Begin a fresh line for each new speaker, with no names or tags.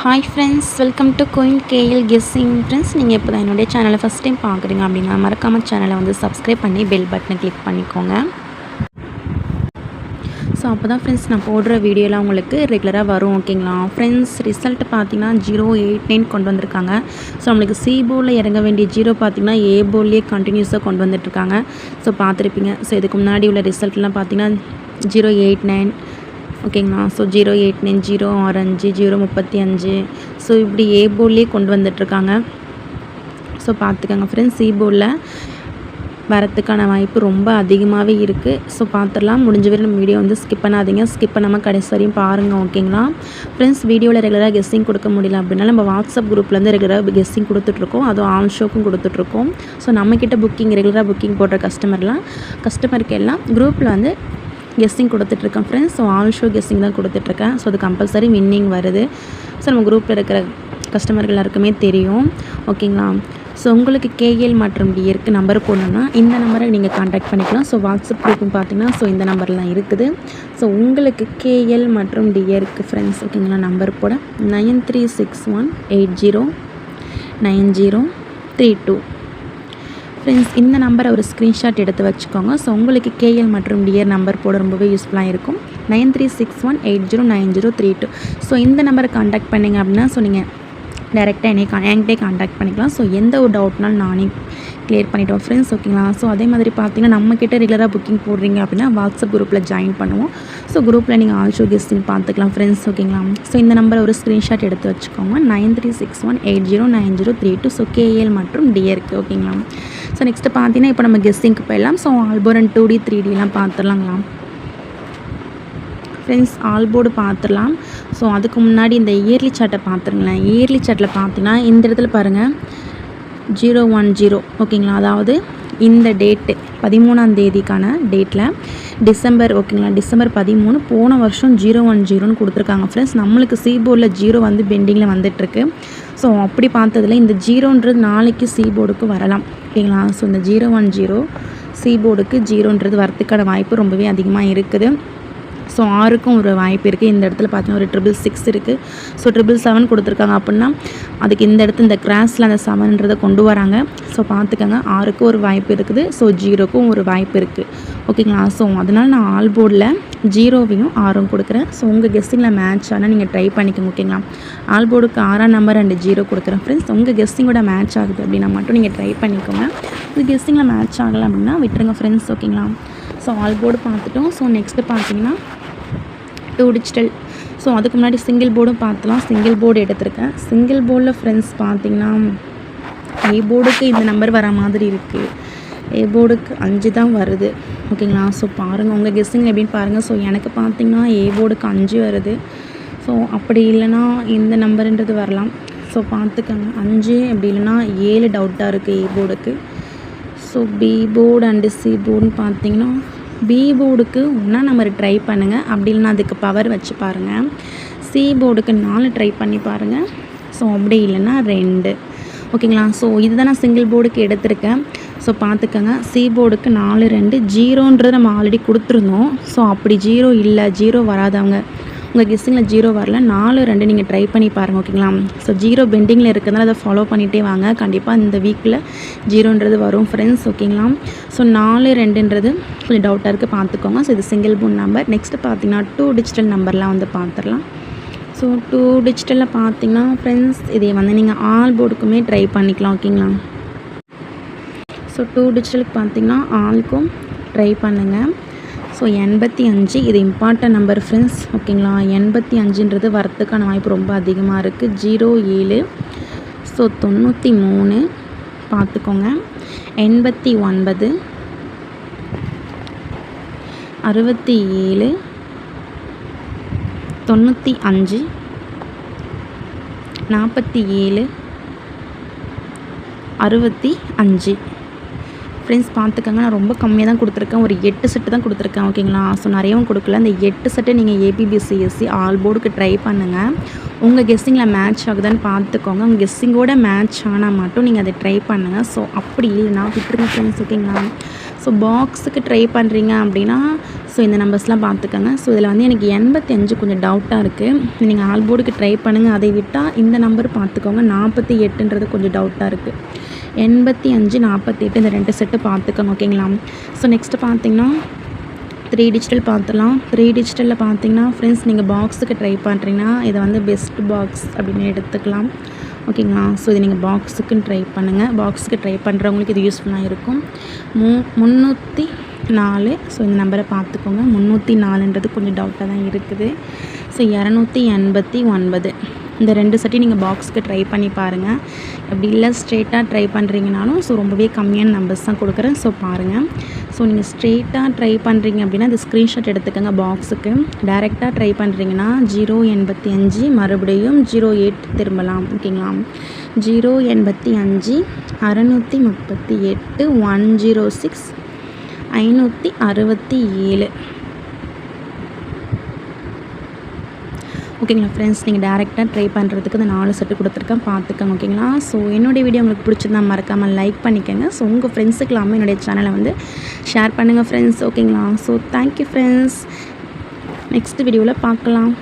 Hi friends, welcome to going KL guessing. Friends, நீங்கள் இப்போ தான் என்னுடைய சேனலை ஃபஸ்ட் டைம் பார்க்குறீங்க அப்படின்னா மறக்காமல் சேனலை வந்து சப்ஸ்கிரைப் பண்ணி பெல் பட்டனை கிளிக் பண்ணிக்கோங்க. ஸோ அப்போ தான் ஃப்ரெண்ட்ஸ் நான் போடுற வீடியோலாம் உங்களுக்கு ரெகுலராக வரும். ஓகேங்களா ஃப்ரெண்ட்ஸ், ரிசல்ட் பார்த்திங்கன்னா 089 கொண்டு வந்திருக்காங்க. ஸோ நம்மளுக்கு சி போர்டில் இறங்க வேண்டிய 0 பார்த்திங்கன்னா ஏ போர்ட்லேயே கண்டினியூஸாக கொண்டு வந்துட்டுருக்காங்க. ஸோ பார்த்துருப்பீங்க. ஸோ இதுக்கு முன்னாடி உள்ள ரிசல்ட்லாம் பார்த்திங்கன்னா 089 ஓகேங்களா. ஸோ 089 065 035 ஸோ இப்படி ஏ போர்ட்லேயே கொண்டு வந்துட்டுருக்காங்க. ஸோ பார்த்துக்கோங்க ஃப்ரெண்ட்ஸ், சி போர்டில் வரத்துக்கான வாய்ப்பு ரொம்ப அதிகமாகவே இருக்குது. ஸோ பார்த்துடலாம். முடிஞ்ச வரை நம்ம வீடியோ வந்து ஸ்கிப் பண்ணாதீங்க. ஸ்கிப் பண்ணாமல் கடைசி வரையும் பாருங்கள். ஓகேங்களா ஃப்ரெண்ட்ஸ், வீடியோவில் ரெகுலராக கெஸ்ஸிங் கொடுக்க முடியல அப்படின்னா நம்ம வாட்ஸ்அப் குரூப்லேருந்து ரெகுலராக கெஸ்ஸிங் கொடுத்துட்ருக்கோம். அதுவும் ஆன் ஷோக்கும் கொடுத்துட்ருக்கோம். ஸோ நம்மக்கிட்ட ரெகுலராக புக்கிங் போடுற கஸ்டமருக்கு எல்லாம் குரூப்பில் வந்து கெஸ்ஸிங் கொடுத்துட்ருக்கேன் friends. So all show guessing தான் கொடுத்துட்ருக்கேன். ஸோ அது கம்பல்சரி வின்னிங் வருது. ஸோ நம்ம குரூப்பில் இருக்கிற கஸ்டமர்கள் எல்லாருக்குமே தெரியும். ஓகேங்களா. ஸோ உங்களுக்கு கேஎல் மற்றும் டிஏருக்கு நம்பர் போடணுன்னா இந்த நம்பரை நீங்கள் காண்டாக்ட் பண்ணிக்கலாம். ஸோ வாட்ஸ்அப் குரூப்பும் பார்த்தீங்கன்னா ஸோ இந்த நம்பர்லாம் இருக்குது. ஸோ உங்களுக்கு கேஎல் மற்றும் டிஏருக்கு ஃப்ரெண்ட்ஸ் ஓகேங்களா நம்பர் போட 9361809032 ஃப்ரெண்ட்ஸ், இந்த நம்பரை ஒரு ஸ்க்ரீன்ஷாட் எடுத்து வச்சுக்கோங்க. ஸோ உங்களுக்கு கேஎல் மற்றும் டிஆர் நம்பர் போட ரொம்பவே யூஸ்ஃபுல்லாக இருக்கும். 9361809032. ஸோ இந்த நம்பரை காண்டாக்ட் பண்ணிங்க அப்படின்னா ஸோ நீங்கள் டைரெக்டாக என்கிட்டே காண்டாக்ட் பண்ணிக்கலாம். ஸோ எந்த ஒரு டவுட்னாலும் நானே கிளியர் பண்ணிவிட்டோம் ஃப்ரெண்ட்ஸ். ஓகேங்களா. ஸோ அதே மாதிரி பார்த்தீங்கன்னா நம்மக்கிட்ட ரெகுலராக புக்கிங் போடுறீங்க அப்படின்னா வாட்ஸ்அப் குரூப்பில் ஜாயின் பண்ணுவோம். ஸோ குரூப்பில் நீங்கள் ஆல் ஷோ கெஸ்ஸிங் பார்த்துக்கலாம் ஃப்ரெண்ட்ஸ். ஓகேங்களா. ஸோ இந்த நம்பரை ஒரு ஸ்க்ரீன்ஷாட் எடுத்து வச்சுக்கோங்க. 9361809032. ஸோ கேஎல் மற்றும் டிஆருக்கு. ஓகேங்களா. ஸோ நெக்ஸ்ட்டு பார்த்தீங்கன்னா இப்போ நம்ம கெஸ்ஸிங்க்கு போயிடலாம். ஸோ ஆல்போர்ட் அண்ட் 2D 3Dலாம் பார்த்துடலாங்களா ஃப்ரெண்ட்ஸ். ஆல்போர்டு பார்த்துடலாம். ஸோ அதுக்கு முன்னாடி இந்த இயர்லி சார்ட்டை பார்த்துருங்களேன். இயர்லி சார்ட்டில் பார்த்தீங்கன்னா இந்த இடத்துல பாருங்கள் 010 ஓகேங்களா. அதாவது இந்த டேட்டு 13ஆம் தேதிக்கான டேட்டில் டிசம்பர் ஓகேங்களா. டிசம்பர் 13 போன வருஷம் 010ன்னு கொடுத்துருக்காங்க ஃப்ரெண்ட்ஸ். நம்மளுக்கு சி போர்டில் 0 வந்து பெண்டிங்கில் வந்துட்டுருக்கு. ஸோ அப்படி பார்த்ததில் இந்த 0ன்றது நாளைக்கு சி போர்டுக்கு வரலாம். ஓகேங்களா. ஸோ இந்த 010 சி போர்டுக்கு 0ன்றது வரத்துக்கான வாய்ப்பு ரொம்பவே அதிகமாக இருக்குது. ஸோ 6க்கும் ஒரு வாய்ப்பு இருக்குது. இந்த இடத்துல பார்த்தீங்கன்னா ஒரு 666 இருக்குது. ஸோ 777 கொடுத்துருக்காங்க அப்படின்னா அதுக்கு இந்த இடத்துல இந்த கிராஸில் அந்த 7ன்றதை கொண்டு வராங்க. ஸோ பார்த்துக்கோங்க. 6க்கும் ஒரு வாய்ப்பு இருக்குது. ஸோ 0க்கும் ஒரு வாய்ப்பு இருக்குது. ஓகேங்களா. ஸோ அதனால் நான் ஆல் போர்டில் 0வையும் 6ம் கொடுக்குறேன். ஸோ உங்கள் கெஸ்ஸிங்கில் மேட்ச் ஆனால் நீங்கள் ட்ரை பண்ணிக்கோங்க. ஓகேங்களா. ஆல் போர்டுக்கு 6ஆம் நம்பர் அண்ட் 0 கொடுக்குறேன் ஃப்ரெண்ட்ஸ். உங்கள் கெஸ்ஸிங்கோட மேட்ச் ஆகுது அப்படின்னா மட்டும் நீங்கள் ட்ரை பண்ணிக்கோங்க. உங்கள் கெஸ்ஸிங்கில் மேட்ச் ஆகலை அப்படின்னா விட்டுருங்க ஃப்ரெண்ட்ஸ். ஓகேங்களா. ஸோ ஆல் போர்டு பார்த்துட்டோம். ஸோ நெக்ஸ்ட்டு பார்த்தீங்கன்னா 2 டிஜிட்டல். ஸோ அதுக்கு முன்னாடி சிங்கிள் போர்டும் பார்த்துலாம். சிங்கிள் போர்டு எடுத்திருக்கேன். சிங்கிள் போர்டில் ஃப்ரெண்ட்ஸ் பார்த்திங்கன்னா ஏ போர்டுக்கு இந்த நம்பர் வர மாதிரி இருக்குது. ஏ போர்டுக்கு 5 தான் வருது. ஓகேங்களா. ஸோ பாருங்கள் உங்கள் கெஸ்ஸிங் எப்படின்னு பாருங்கள். ஸோ எனக்கு பார்த்திங்கன்னா ஏ போர்டுக்கு 5 வருது. ஸோ அப்படி இல்லைனா இந்த நம்பருன்றது வரலாம். ஸோ பார்த்துக்கோங்க. 5 அப்படி இல்லைனா 7 டவுட்டாக இருக்குது ஏ போர்டுக்கு. So B board and C போர்டுன்னு பார்த்தீங்கன்னா பி போர்டுக்கு 1ஆம் நம்பர் ட்ரை பண்ணுங்கள். அப்படி இல்லைனா அதுக்கு பவர் வச்சு பாருங்கள். சி போர்டுக்கு 4 ட்ரை பண்ணி பாருங்கள். ஸோ அப்படி இல்லைனா 2. ஓகேங்களா. ஸோ இதுதான் நான் சிங்கிள் போர்டுக்கு எடுத்திருக்கேன். ஸோ பார்த்துக்கோங்க. சி போர்டுக்கு 4 2 0ன்றது நம்ம ஆல்ரெடி கொடுத்துருந்தோம். ஸோ அப்படி 0 இல்லை, 0 வராதவங்க உங்கள் கெஸ்ஸிங்கில் 0 வரல 4 2 நீங்கள் ட்ரை பண்ணி பாருங்கள். ஓகேங்களா. ஸோ 0 பெண்டிங்கில் இருக்கிறதுனால அதை ஃபாலோ பண்ணிகிட்டே வாங்க. கண்டிப்பாக இந்த வீக்கில் 0ன்றது வரும் ஃப்ரெண்ட்ஸ். ஓகேங்களா. ஸோ 4 2ன்றது கொஞ்சம் டவுட்டாக இருக்குது, பார்த்துக்கோங்க. ஸோ இது சிங்கிள் போர்ட் நம்பர். நெக்ஸ்ட்டு பார்த்தீங்கன்னா 2 டிஜிட்டல் நம்பர்லாம் வந்து பார்த்துடலாம். ஸோ 2 டிஜிட்டலில் பார்த்தீங்கன்னா ஃப்ரெண்ட்ஸ் இதை வந்து நீங்கள் ஆல் போர்டுக்குமே ட்ரை பண்ணிக்கலாம். ஓகேங்களா. ஸோ 2 டிஜிட்டலுக்கு பார்த்தீங்கன்னா ஆல்க்கும் ட்ரை பண்ணுங்கள். ஸோ 85 இது இம்பார்ட்டன்ட் நம்பர் ஃப்ரெண்ட்ஸ். ஓகேங்களா. 85ன்றது வரத்துக்கான வாய்ப்பு ரொம்ப அதிகமாக இருக்குது. 07 ஸோ 93 பார்த்துக்கோங்க. 89 67 95 47 65 ஃப்ரெண்ட்ஸ் பார்த்துக்கோங்க. நான் ரொம்ப கம்மியாக தான் கொடுத்துருக்கேன். ஒரு 8 செட்டு தான் கொடுத்துருக்கேன். ஓகேங்களா. ஸோ நிறையவும் கொடுக்கல. இந்த 8 செட்டை நீங்கள் ஏபிபிசிஎஸ்சி ஆல் போர்டுக்கு ட்ரை பண்ணுங்கள். உங்கள் கெஸ்ஸிங்கில் மேட்ச் ஆகுதான்னு பார்த்துக்கோங்க. உங்கள் கெஸ்ஸிங்கோட மேட்ச் ஆனால் மட்டும் நீங்கள் அதை ட்ரை பண்ணுங்கள். ஸோ அப்படி இல்லைனா விட்டுருங்க ஃப்ரெண்ட்ஸ். ஓகேங்களா. ஸோ பாக்ஸுக்கு ட்ரை பண்ணுறீங்க அப்படின்னா ஸோ இந்த நம்பர்ஸ்லாம் பார்த்துக்கோங்க. ஸோ இதில் வந்து எனக்கு 85 கொஞ்சம் டவுட்டாக இருக்குது. நீங்கள் ஆல் போர்டுக்கு ட்ரை பண்ணுங்கள். அதை விட்டால் இந்த நம்பர் பார்த்துக்கோங்க. 48ன்றது கொஞ்சம் டவுட்டாக இருக்குது. 85, 48 இந்த 2 செட்டு பார்த்துக்கோங்க. ஓகேங்களா? ஸோ நெக்ஸ்ட்டு பார்த்தீங்கன்னா 3 டிஜிட்டல் பார்த்துலாம். 3 டிஜிட்டலில் பார்த்தீங்கன்னா ஃப்ரெண்ட்ஸ், நீங்கள் பாக்ஸுக்கு ட்ரை பண்ணுறீங்கன்னா இதை வந்து பெஸ்ட் பாக்ஸ் அப்படின்னு எடுத்துக்கலாம். ஓகேங்களா? ஸோ இது நீங்கள் பாக்ஸுக்குன்னு ட்ரை பண்ணுங்கள். பாக்ஸுக்கு ட்ரை பண்ணுறவங்களுக்கு இது யூஸ்ஃபுல்லாக இருக்கும். 304. ஸோ இந்த நம்பரை பார்த்துக்கோங்க. 304ன்றது கொஞ்சம் டவுட்டாக தான் இருக்குது. ஸோ 289 இந்த 2 செட்டையும் நீங்கள் பாக்ஸுக்கு ட்ரை பண்ணி பாருங்கள். அப்படி இல்லை ஸ்ட்ரெயிட்டாக ட்ரை பண்ணுறீங்கனாலும் ஸோ ரொம்பவே கம்மியான நம்பர்ஸ் தான் கொடுக்குறேன். ஸோ பாருங்கள். ஸோ நீங்கள் ஸ்ட்ரெயிட்டாக ட்ரை பண்ணுறீங்க அப்படின்னா இந்த ஸ்க்ரீன்ஷாட் எடுத்துக்கோங்க பாக்ஸுக்கு. டைரெக்டாக ட்ரை பண்ணுறீங்கன்னா 085 மறுபடியும் 08 திரும்பலாம். ஓகேங்களா? 085 638 106 567. ஓகேங்களா ஃப்ரெண்ட்ஸ், நீங்கள் டேரெக்டாக ட்ரை பண்ணுறதுக்கு இந்த 4 செட்டு கொடுத்துருக்கேன், பார்த்துக்கோங்க. ஓகேங்களா? ஸோ என்னுடைய வீடியோ உங்களுக்கு பிடிச்சிருந்தா மறக்காமல் லைக் பண்ணிக்கோங்க. ஸோ உங்கள் ஃப்ரெண்ட்ஸுக்கு இல்லாமல் என்னுடைய சேனலை வந்து ஷேர் பண்ணுங்கள் ஃப்ரெண்ட்ஸ். ஓகேங்களா? So thank you friends. நெக்ஸ்ட் வீடியோவில் பார்க்கலாம்.